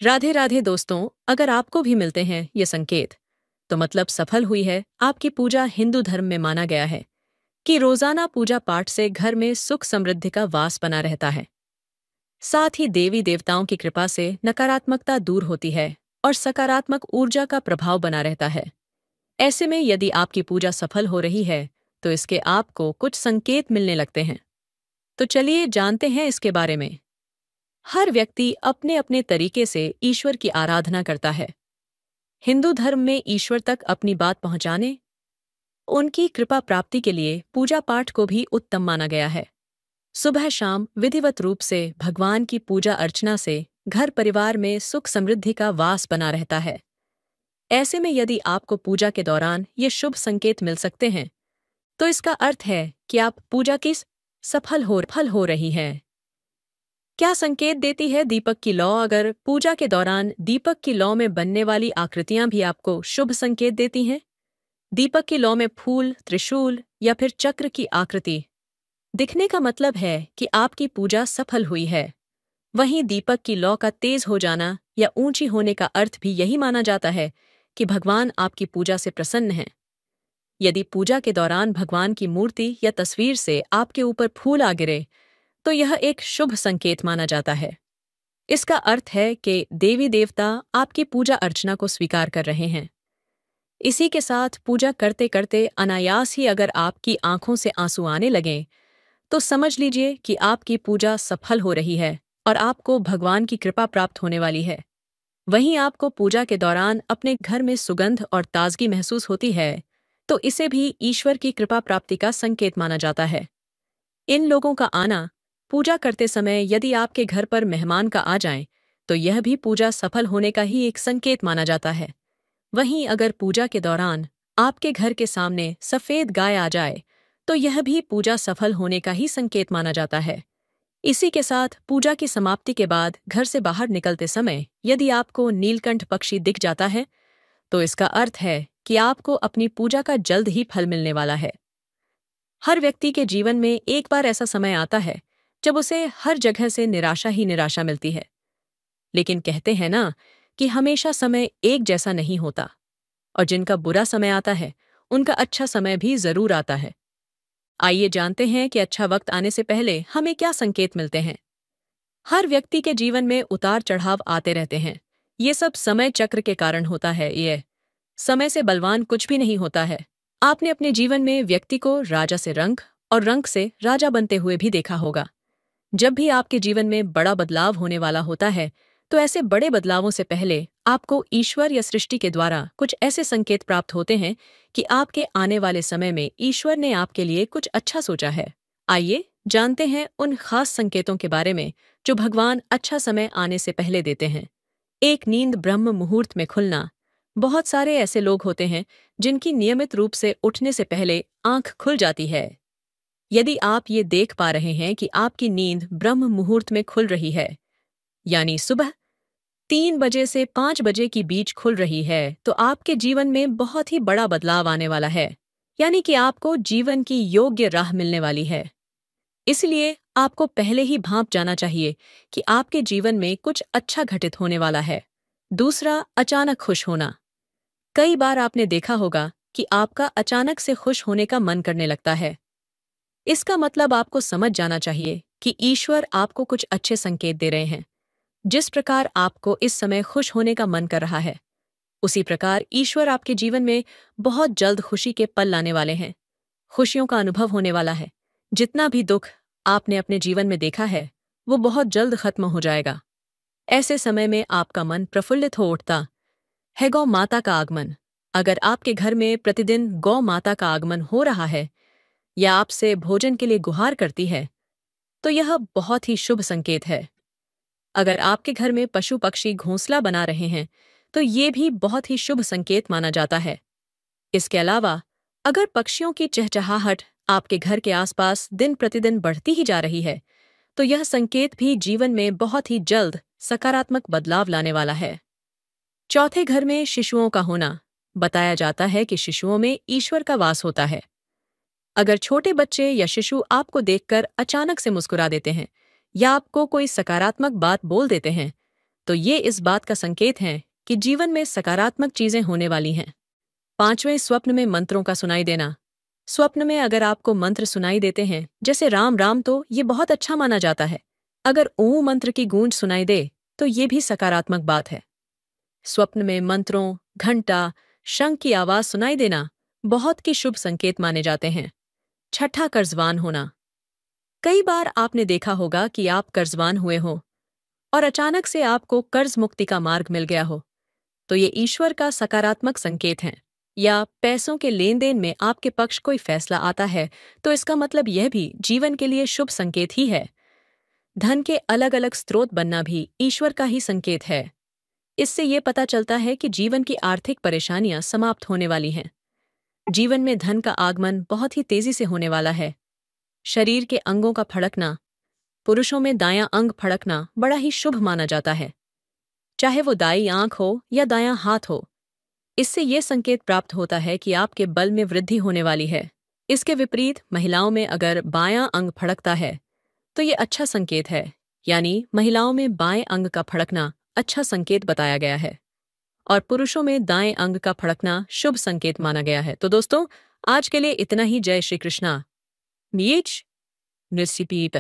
राधे राधे दोस्तों, अगर आपको भी मिलते हैं ये संकेत तो मतलब सफल हुई है आपकी पूजा। हिंदू धर्म में माना गया है कि रोजाना पूजा पाठ से घर में सुख समृद्धि का वास बना रहता है। साथ ही देवी देवताओं की कृपा से नकारात्मकता दूर होती है और सकारात्मक ऊर्जा का प्रभाव बना रहता है। ऐसे में यदि आपकी पूजा सफल हो रही है तो इसके आपको कुछ संकेत मिलने लगते हैं। तो चलिए जानते हैं इसके बारे में। हर व्यक्ति अपने अपने तरीके से ईश्वर की आराधना करता है। हिंदू धर्म में ईश्वर तक अपनी बात पहुंचाने, उनकी कृपा प्राप्ति के लिए पूजा पाठ को भी उत्तम माना गया है। सुबह शाम विधिवत रूप से भगवान की पूजा अर्चना से घर परिवार में सुख समृद्धि का वास बना रहता है। ऐसे में यदि आपको पूजा के दौरान ये शुभ संकेत मिल सकते हैं तो इसका अर्थ है कि आप पूजा की सफल हो रही हैं। क्या संकेत देती है दीपक की लौ? अगर पूजा के दौरान दीपक की लौ में बनने वाली आकृतियां भी आपको शुभ संकेत देती हैं। दीपक की लौ में फूल, त्रिशूल या फिर चक्र की आकृति दिखने का मतलब है कि आपकी पूजा सफल हुई है। वहीं दीपक की लौ का तेज हो जाना या ऊंची होने का अर्थ भी यही माना जाता है कि भगवान आपकी पूजा से प्रसन्न हैं। यदि पूजा के दौरान भगवान की मूर्ति या तस्वीर से आपके ऊपर फूल आ गिरे तो यह एक शुभ संकेत माना जाता है। इसका अर्थ है कि देवी देवता आपकी पूजा अर्चना को स्वीकार कर रहे हैं। इसी के साथ पूजा करते करते अनायास ही अगर आपकी आंखों से आंसू आने लगें तो समझ लीजिए कि आपकी पूजा सफल हो रही है और आपको भगवान की कृपा प्राप्त होने वाली है। वहीं आपको पूजा के दौरान अपने घर में सुगंध और ताजगी महसूस होती है तो इसे भी ईश्वर की कृपा प्राप्ति का संकेत माना जाता है। इन लोगों का आना पूजा करते समय यदि आपके घर पर मेहमान का आ जाएं तो यह भी पूजा सफल होने का ही एक संकेत माना जाता है। वहीं अगर पूजा के दौरान आपके घर के सामने सफेद गाय आ जाए तो यह भी पूजा सफल होने का ही संकेत माना जाता है। इसी के साथ पूजा की समाप्ति के बाद घर से बाहर निकलते समय यदि आपको नीलकंठ पक्षी दिख जाता है तो इसका अर्थ है कि आपको अपनी पूजा का जल्द ही फल मिलने वाला है। हर व्यक्ति के जीवन में एक बार ऐसा समय आता है जब उसे हर जगह से निराशा ही निराशा मिलती है। लेकिन कहते हैं ना कि हमेशा समय एक जैसा नहीं होता और जिनका बुरा समय आता है उनका अच्छा समय भी जरूर आता है। आइए जानते हैं कि अच्छा वक्त आने से पहले हमें क्या संकेत मिलते हैं। हर व्यक्ति के जीवन में उतार चढ़ाव आते रहते हैं। ये सब समय चक्र के कारण होता है। ये समय से बलवान कुछ भी नहीं होता है। आपने अपने जीवन में व्यक्ति को राजा से रंक और रंक से राजा बनते हुए भी देखा होगा। जब भी आपके जीवन में बड़ा बदलाव होने वाला होता है तो ऐसे बड़े बदलावों से पहले आपको ईश्वर या सृष्टि के द्वारा कुछ ऐसे संकेत प्राप्त होते हैं कि आपके आने वाले समय में ईश्वर ने आपके लिए कुछ अच्छा सोचा है। आइए जानते हैं उन खास संकेतों के बारे में जो भगवान अच्छा समय आने से पहले देते हैं। एक नींद ब्रह्म मुहूर्त में खुलना। बहुत सारे ऐसे लोग होते हैं जिनकी नियमित रूप से उठने से पहले आंख खुल जाती है। यदि आप ये देख पा रहे हैं कि आपकी नींद ब्रह्म मुहूर्त में खुल रही है, यानी सुबह 3 बजे से 5 बजे की बीच खुल रही है, तो आपके जीवन में बहुत ही बड़ा बदलाव आने वाला है। यानी कि आपको जीवन की योग्य राह मिलने वाली है। इसलिए आपको पहले ही भांप जाना चाहिए कि आपके जीवन में कुछ अच्छा घटित होने वाला है। दूसरा, अचानक खुश होना। कई बार आपने देखा होगा कि आपका अचानक से खुश होने का मन करने लगता है। इसका मतलब आपको समझ जाना चाहिए कि ईश्वर आपको कुछ अच्छे संकेत दे रहे हैं। जिस प्रकार आपको इस समय खुश होने का मन कर रहा है, उसी प्रकार ईश्वर आपके जीवन में बहुत जल्द खुशी के पल लाने वाले हैं। खुशियों का अनुभव होने वाला है। जितना भी दुख आपने अपने जीवन में देखा है वो बहुत जल्द खत्म हो जाएगा। ऐसे समय में आपका मन प्रफुल्लित हो उठता है। गौ माता का आगमन। अगर आपके घर में प्रतिदिन गौ माता का आगमन हो रहा है या आपसे भोजन के लिए गुहार करती है तो यह बहुत ही शुभ संकेत है। अगर आपके घर में पशु पक्षी घोंसला बना रहे हैं तो ये भी बहुत ही शुभ संकेत माना जाता है। इसके अलावा अगर पक्षियों की चहचहाहट आपके घर के आसपास दिन प्रतिदिन बढ़ती ही जा रही है तो यह संकेत भी जीवन में बहुत ही जल्द सकारात्मक बदलाव लाने वाला है। चौथे, घर में शिशुओं का होना। बताया जाता है कि शिशुओं में ईश्वर का वास होता है। अगर छोटे बच्चे या शिशु आपको देखकर अचानक से मुस्कुरा देते हैं या आपको कोई सकारात्मक बात बोल देते हैं तो ये इस बात का संकेत है कि जीवन में सकारात्मक चीजें होने वाली हैं। 5वें, स्वप्न में मंत्रों का सुनाई देना। स्वप्न में अगर आपको मंत्र सुनाई देते हैं, जैसे राम राम, तो ये बहुत अच्छा माना जाता है। अगर ओम मंत्र की गूंज सुनाई दे तो ये भी सकारात्मक बात है। स्वप्न में मंत्रों, घंटा, शंख की आवाज सुनाई देना बहुत की शुभ संकेत माने जाते हैं। 6, कर्जवान होना। कई बार आपने देखा होगा कि आप कर्जवान हुए हो और अचानक से आपको कर्ज मुक्ति का मार्ग मिल गया हो, तो ये ईश्वर का सकारात्मक संकेत है। या पैसों के लेन देन में आपके पक्ष कोई फैसला आता है, तो इसका मतलब यह भी जीवन के लिए शुभ संकेत ही है। धन के अलग अलग स्रोत बनना भी ईश्वर का ही संकेत है। इससे ये पता चलता है कि जीवन की आर्थिक परेशानियां समाप्त होने वाली हैं। जीवन में धन का आगमन बहुत ही तेजी से होने वाला है। शरीर के अंगों का फड़कना, पुरुषों में दायां अंग फड़कना बड़ा ही शुभ माना जाता है, चाहे वो दाईं आंख हो या दायां हाथ हो। इससे ये संकेत प्राप्त होता है कि आपके बल में वृद्धि होने वाली है। इसके विपरीत महिलाओं में अगर बायां अंग फड़कता है तो ये अच्छा संकेत है, यानी महिलाओं में बाएं अंग का फड़कना अच्छा संकेत बताया गया है और पुरुषों में दाएं अंग का फड़कना शुभ संकेत माना गया है। तो दोस्तों, आज के लिए इतना ही। जय श्री कृष्णा। नीच निश्चिपीत।